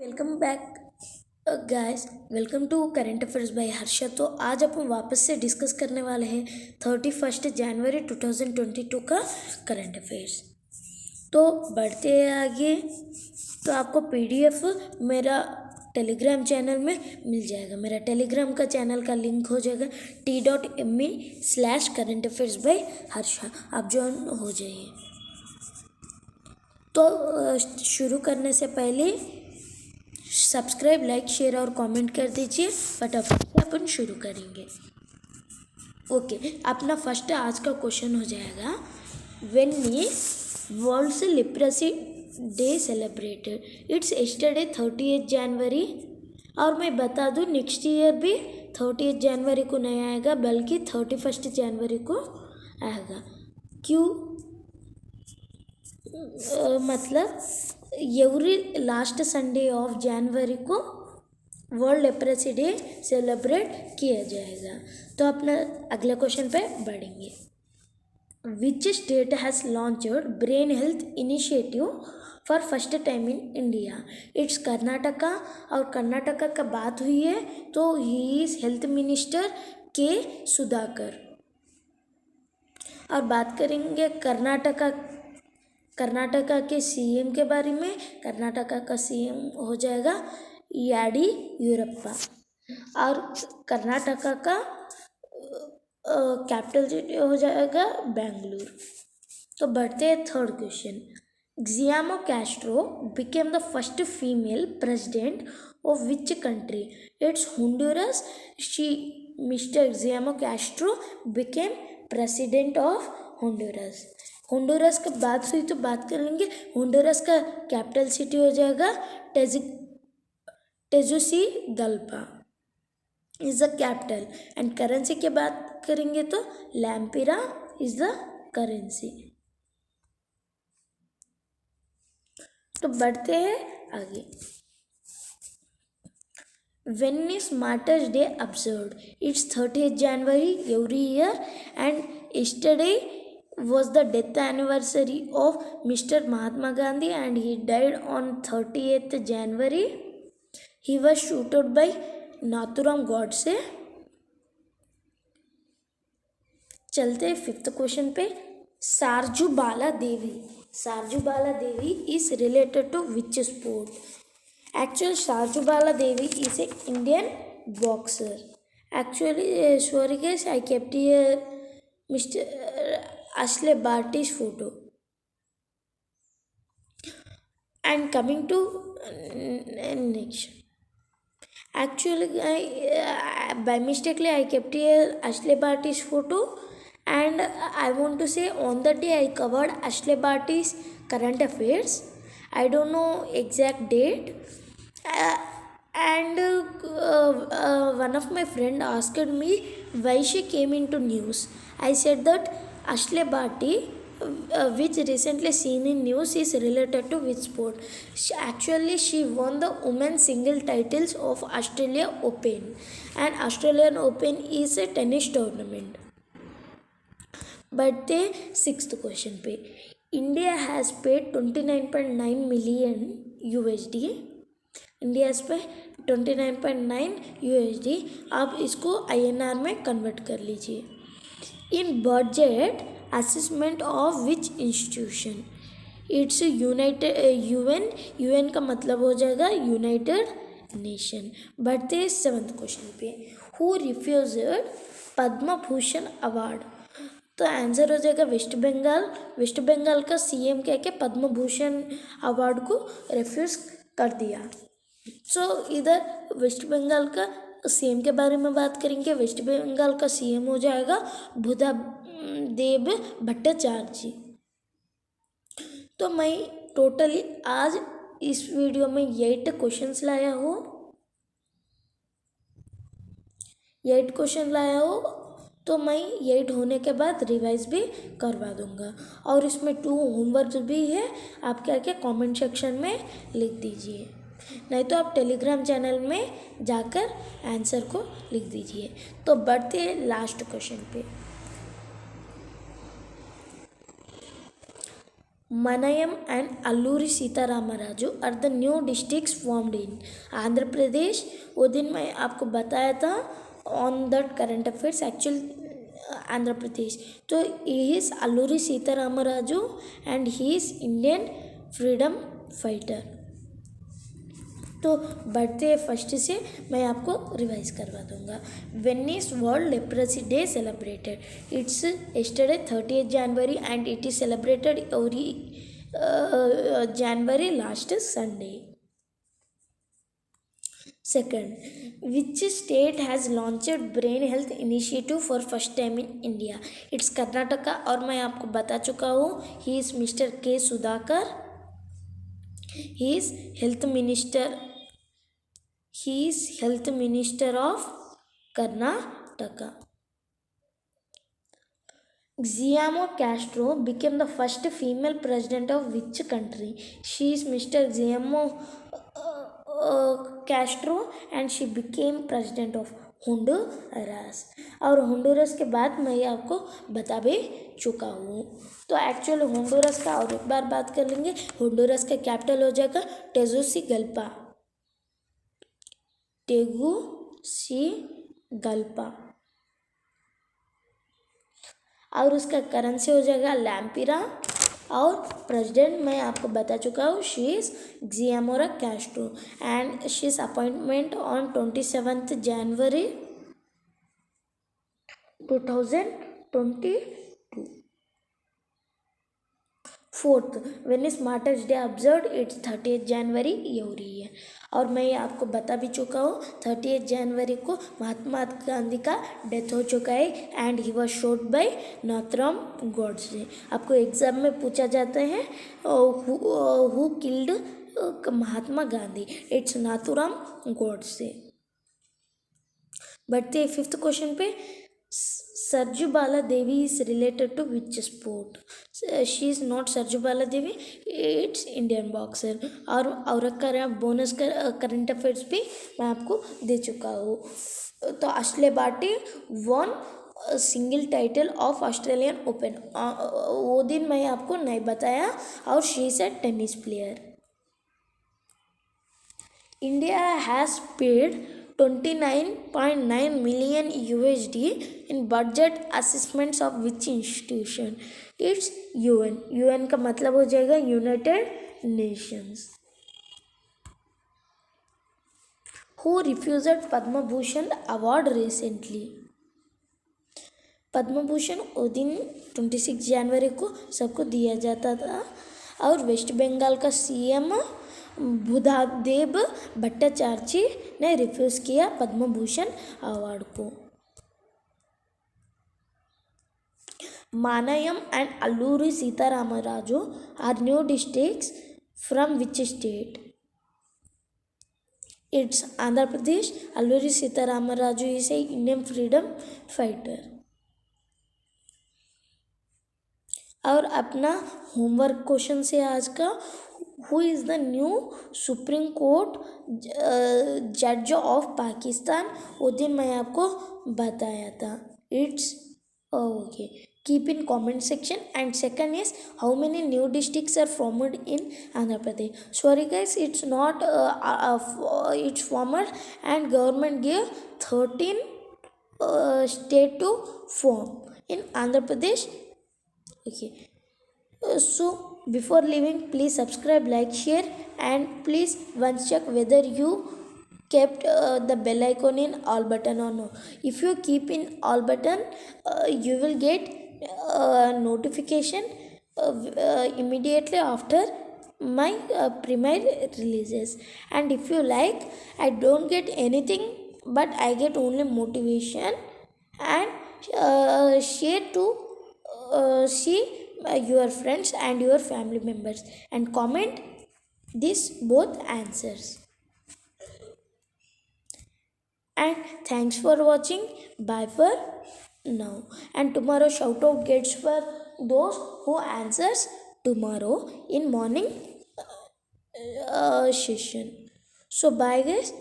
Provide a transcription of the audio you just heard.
Welcome back guys. Welcome to current affairs by Harsha. तो आज अपन वापस से डिस्कस करने वाले हैं 31 जनवरी 2022 का करंट अफेयर्स। तो बढ़ते हैं आगे। तो आपको पीडीएफ मेरा टेलीग्राम चैनल में मिल जाएगा। मेरा टेलीग्राम का चैनल का लिंक हो जाएगा t.me/current affairs by हर्षा। आप ज्वाइन हो जाइए। तो शुरू करने से पहले सब्सक्राइब, लाइक, शेयर और कमेंट कर दीजिए। फटाफट से अपन शुरू करेंगे। ओके, अपना फर्स्ट आज का क्वेश्चन हो जाएगा, when is world leprosy day celebrated? It's yesterday 30 January. और मैं बता दूँ नेक्स्ट ईयर भी 30 जनवरी को नहीं आएगा, बल्कि 31 जनवरी को आएगा। क्यों? मतलब every last Sunday of January को वर्ल्ड लेप्रेसी डे सेलिब्रेट किया जाएगा। तो अपना अगले क्वेश्चन पे बढ़ेंगे। Which state has launched brain health initiative for first time in India? It's Karnataka. और कर्नाटका का बात हुई है तो ही इज हेल्थ मिनिस्टर के सुधाकर। और बात करेंगे कर्नाटका के सीएम के बारे में। कर्नाटका का सीएम हो जाएगा येडियुरप्पा। और कर्नाटका का कैपिटल सिटी हो जाएगा बेंगलुरु। तो बढ़ते हैं third question. Xiomara Castro became the first female president of which country? It's Honduras. Mister Xiomara Castro became president of Honduras. Honduras की बात हुई तो बात करेंगे। होंडुरस का कैपिटल सिटी हो जाएगा Tegucigalpa is the capital. And currency की बात करेंगे तो लैम्पिरा इज द करेंसी। तो बढ़ते हैं आगे। When is Martyrs Day observed? It's 30th January every year, and yesterday was the death anniversary of Mr. Mahatma Gandhi, and he died on 30th January. He was shooted by Nathuram Godse. चलते fifth question पे। Sarjubala Devi is related to which sport? Actually, Sarjubala Devi is an Indian boxer. Actually, sorry guys, I kept here Mr. Ashley Barty's photo. And coming to next. Actually, by mistakenly I kept here Ashley Barty's photo, and I want to say on the day I covered Ashley Barty's current affairs. I don't know exact date. And one of my friend asked me why she came into news. I said that Ashley Barty, which recently seen in news, is related to which sport? She won the women's single titles of Australia Open, and Australian Open is a tennis tournament. But the sixth question पे, India has paid 29.9 million USD। India पे 29.9 USD। आप इसको INR में convert कर लीजिए। In budget assessment of which institution? It's UN का मतलब हो जाएगा यूनाइटेड नेशन। बढ़ते सेवंथ क्वेश्चन पे। Who refused Padma Bhushan award? तो आंसर हो जाएगा वेस्ट बंगाल का सीएम कह के पद्म भूषण अवार्ड को रिफ्यूज कर दिया। सो इधर वेस्ट बंगाल का सीएम के बारे में बात करेंगे। वेस्ट बंगाल का सीएम हो जाएगा बुद्धा देव भट्टाचार्य जी। तो मैं टोटली आज इस वीडियो में 8 क्वेश्चंस लाया हूँ। 8 क्वेश्चन लाया हूँ। तो मैं 8 होने के बाद रिवाइज भी करवा दूंगा। और इसमें 2 होमवर्क भी है। आप क्या क्या कमेंट सेक्शन में लिख दीजिए, नहीं तो आप टेलीग्राम चैनल में जाकर आंसर को लिख दीजिए। तो बढ़ते हैं लास्ट क्वेश्चन पे। Manayam and Alluri Sitaramaraju are the new districts formed in Andhra Pradesh. वो दिन मैं आपको बताया था on that current affairs actual Andhra Pradesh. तो he is Alluri Sitaramaraju and he is Indian freedom fighter. तो बढ़ते फर्स्ट से मैं आपको रिवाइज करवा दूंगा. When is world leprosy day celebrated? It's yesterday 30th January and it is celebrated every January last Sunday. Second, which state has launched brain health initiative for first time in India? It's Karnataka. और मैं आपको बता चुका हूँ, he is mister के Sudhakar. He is health minister. He is Health Minister of Karnataka. Guillermo Castro became the first female president of which country? She is Mr. Guillermo Castro and she became president of Honduras. और Honduras के बाद मैं आपको बता भी चुका हूँ. तो एक्चुअल होंडुरास का और एक बार बात कर लेंगे. होंडुरास का कैपिटल हो जाएगा टेगुसिगल्पा. टेगुसिगल्पा. और उसका करेंसी हो जाएगा लैम्पिरा. और प्रेसिडेंट मैं आपको बता चुका हूँ, she is Xiomara Castro and she is appointment on 27th January 2022. Fourth, when is martyrs day observe? It's 30th January every year. और मैं आपको बता भी चुका हूँ 30th January को महात्मा गांधी का डेथ हो चुका है and he was shot bye Nathuram Godse. आपको एग्जाम में पूछा जाता है who killed Mahatma Gandhi? It's Nathuram Godse. बढ़ते फिफ्थ क्वेश्चन पे. Sarju Bala Devi is related to which sport? She is not Sarju Bala Devi, it's Indian boxer. और का बोनस करंट अफेयर्स भी मैं आपको दे चुका हूँ. तो Ashleigh Barty won single title of Australian Open. वो दिन मैं आपको नहीं बताया. और she is a tennis player. India has paid 29.9 million USD in budget assessments of which institution? It's UN. UN का मतलब हो जाएगा United Nations. Who refused Padma Bhushan award recently? Padma Bhushan वो दिन 26 जनवरी को सबको दिया जाता था. और वेस्ट बंगाल का सीएम बुद्धदेव भट्टाचार्य ने रिफ्यूज़ किया पद्म भूषण अवार्ड को. Manyam and Alluri Sitaramaraju are new districts from which state? It's Andhra Pradesh. Alluri Sitaramaraju is a Indian freedom fighter. और अपना होमवर्क क्वेश्चन से आज का, who is the new supreme court जज ऑफ पाकिस्तान? वो दिन मैं आपको बताया था. It's okay. Keep in comment section. And second is how many new districts are formed in Andhra Pradesh? Sorry guys, it's not it's formed and government give 13 state to form in Andhra Pradesh. Okay. So before leaving, please subscribe, like, share, and please once check whether you kept the bell icon in all button or no. If you keep in all button, you will get notification immediately after my premiere releases. And if you like, I don't get anything, but I get only motivation and share to see your friends and your family members and comment this both answers. And thanks for watching. Bye for now. And tomorrow shout out gets for those who answers tomorrow in morning session. So bye guys.